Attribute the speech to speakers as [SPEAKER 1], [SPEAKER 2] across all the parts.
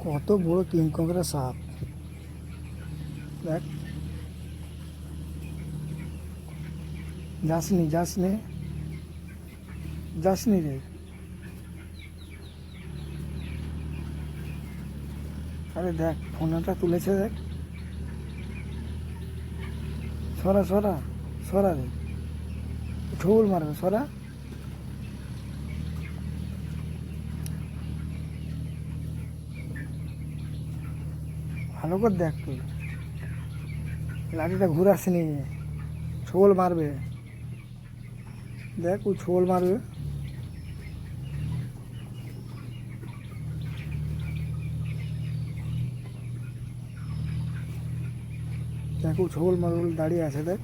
[SPEAKER 1] কত বড় কিংকংরা সাপ দেখ। যাসনি যাসনি যাসনি রে। আরে দেখ ফোনটা তুলেছে দেখ। সরা সরা সরা রে, ঝোল মারবে সরা। ভালো করে দেখ তুই, লাঠিটা ঘুরাসনি, ছোল মারবে দেখ, ও ছোল মারবে। দেখ ও ছোল মারবে বলে দাঁড়িয়ে আছে দেখ।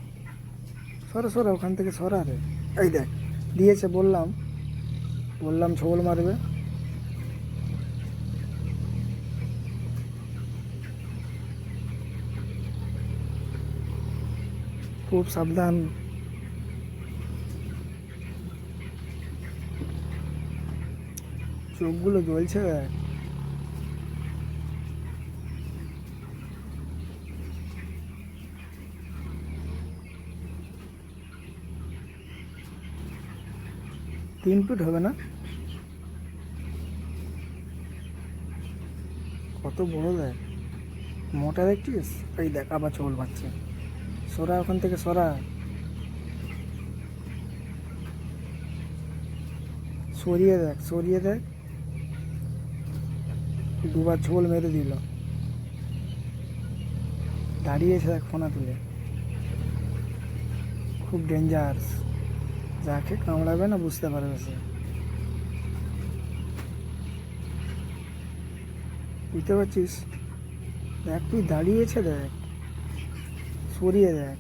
[SPEAKER 1] সরা সরা ওখান থেকে সরা রে। এই দেখ দিয়েছে, বললাম বললাম ছোল মারবে। খুব সাবধান। চোখগুলো জ্বলছে দেখ। তিন ফিট হবে না, কত বড় দেখ, মোটা দেখছিস। এই দেখ আবার ছোল মারছে, সরা ওখান থেকে সরা। সরিয়ে দেখ সরিয়ে দেখ, দুবার ছোল মেরে দিল। দাঁড়িয়েছে দেখ ফোনা তুলে। খুব ডেঞ্জারাস, যাকে কামড়াবে না বুঝতে পারবে সে। বুঝতে পারছিস, দেখ তুই দাঁড়িয়েছে দেখ, সরিয়ে দেখ।